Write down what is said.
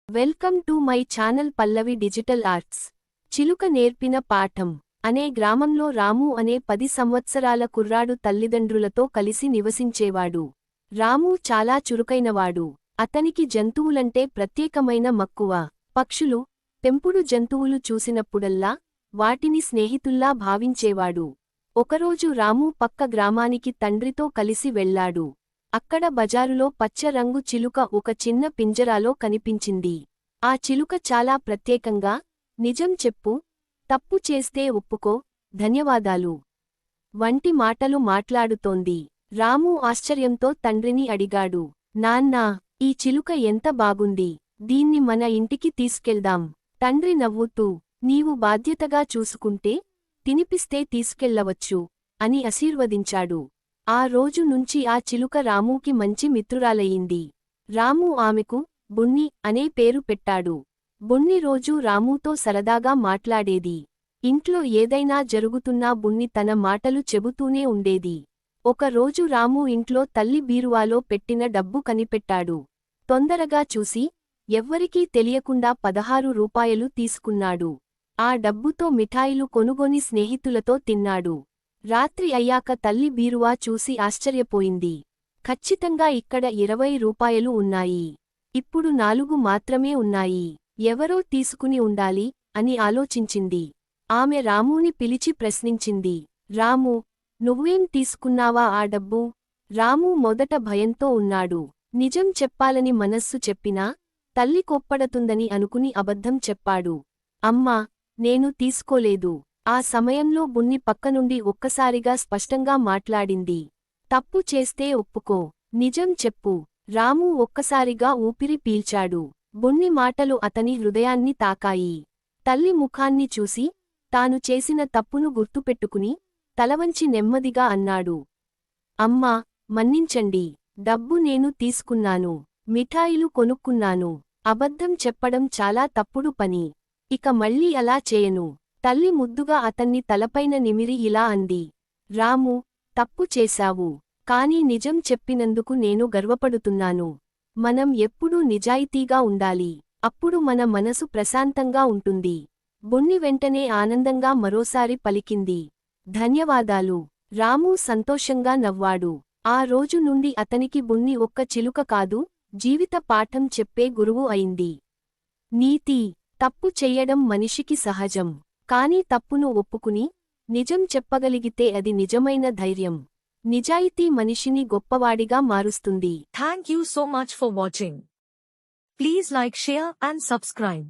Welcome to my channel Pallavi digital arts. చిలుక నేర్పిన పాఠం అనే గ్రామంలో రాము అనే 10 సంవత్సరాల కుర్రాడు తల్లిదండ్రులతో కలిసి నివసించేవాడు. రాము చాలా చురుకైనవాడు. అతనికి జంతువులంటే ప్రత్యేకమైన మక్కువ. పక్షులు, పెంపుడు జంతువులు చూసినప్పుడల్లా వాటిని స్నేహితుల్లా భావించేవాడు. ఒకరోజు రాము పక్క గ్రామానికి తండ్రితో కలిసి వెళ్లాడు. అక్కడ బజారులో పచ్చ రంగు చిలుక ఒక చిన్న పింజరాలో కనిపించింది. ఆ చిలుక చాలా ప్రత్యేకంగా, నిజం చెప్పు, తప్పు చేస్తే ఒప్పుకో, ధన్యవాదాలు వంటి మాటలు మాట్లాడుతోంది. రాము ఆశ్చర్యంతో తండ్రిని అడిగాడు, నాన్నా, ఈ చిలుక ఎంత బాగుంది, దీన్ని మన ఇంటికి తీసుకెళ్దాం. తండ్రి నవ్వుతూ, నీవు బాధ్యతగా చూసుకుంటే తినిపిస్తే తీసుకెళ్లవచ్చు అని ఆశీర్వదించాడు. ఆ రోజు నుంచి ఆ చిలుక రాముకి మంచి మిత్రురాలయ్యింది. రాము ఆమెకు బున్ని అనే పేరు పెట్టాడు. బున్ని రోజూ రాముతో సరదాగా మాట్లాడేది. ఇంట్లో ఏదైనా జరుగుతున్నా బున్ని తన మాటలు చెబుతూనే ఉండేది. ఒకరోజు రాము ఇంట్లో తల్లి బీరువాలో పెట్టిన డబ్బు కనిపెట్టాడు. తొందరగా చూసి ఎవ్వరికీ తెలియకుండా 16 రూపాయలు తీసుకున్నాడు. ఆ డబ్బుతో మిఠాయిలు కొనుగొని స్నేహితులతో తిన్నాడు. రాత్రి అయ్యాక తల్లి బీరువా చూసి ఆశ్చర్యపోయింది. ఖచ్చితంగా ఇక్కడ 20 రూపాయలు ఉన్నాయి. ఇప్పుడు 4 మాత్రమే ఉన్నాయి. ఎవరో తీసుకుని ఉండాలి అని ఆలోచించింది. ఆమె రాముని పిలిచి ప్రశ్నించింది, రాము, నువ్వేం తీసుకున్నావా ఆ డబ్బు? రాము మొదట భయంతో ఉన్నాడు. నిజం చెప్పాలని మనస్సు చెప్పినా తల్లి కోప్పడుతుందని అనుకుని అబద్ధం చెప్పాడు. అమ్మా, నేను తీసుకోలేదు. ఆ సమయంలో బున్ని పక్కనుండి ఒక్కసారిగా స్పష్టంగా మాట్లాడింది, తప్పు చేస్తే ఒప్పుకో, నిజం చెప్పు. రాము ఒక్కసారిగా ఊపిరి పీల్చాడు. బున్ని మాటలు అతని హృదయాన్ని తాకాయి. తల్లి ముఖాన్ని చూసి తాను చేసిన తప్పును గుర్తుపెట్టుకుని తలవంచి నెమ్మదిగా అన్నాడు, అమ్మా, మన్నించండి. డబ్బు నేను తీసుకున్నాను. మిఠాయిలు కొనుక్కున్నాను. అబద్ధం చెప్పడం చాలా తప్పుడు పని. ఇక మళ్ళీ అలా చేయను. తల్లి ముద్దుగా అతన్ని తలపైన నిమిరి ఇలా అంది, రాము, తప్పు చేశావు. కాని నిజం చెప్పినందుకు నేను గర్వపడుతున్నాను. మనం ఎప్పుడూ నిజాయితీగా ఉండాలి. అప్పుడు మన మనసు ప్రశాంతంగా ఉంటుంది. బున్ని వెంటనే ఆనందంగా మరోసారి పలికింది, ధన్యవాదాలు. రాము సంతోషంగా నవ్వాడు. ఆ రోజు నుండి అతనికి బున్ని ఒక్క చిలుక కాదు, జీవిత పాఠం చెప్పే గురువు అయింది. నీతి: తప్పు చెయ్యడం మనిషికి సహజం. కానీ తప్పును ఒప్పుకుని నిజం చెప్పగలిగితే అది నిజమైన ధైర్యం. నిజాయితీ మనిషిని గొప్పవాడిగా మారుస్తుంది. Thank you so much for watching. Please like, share and subscribe.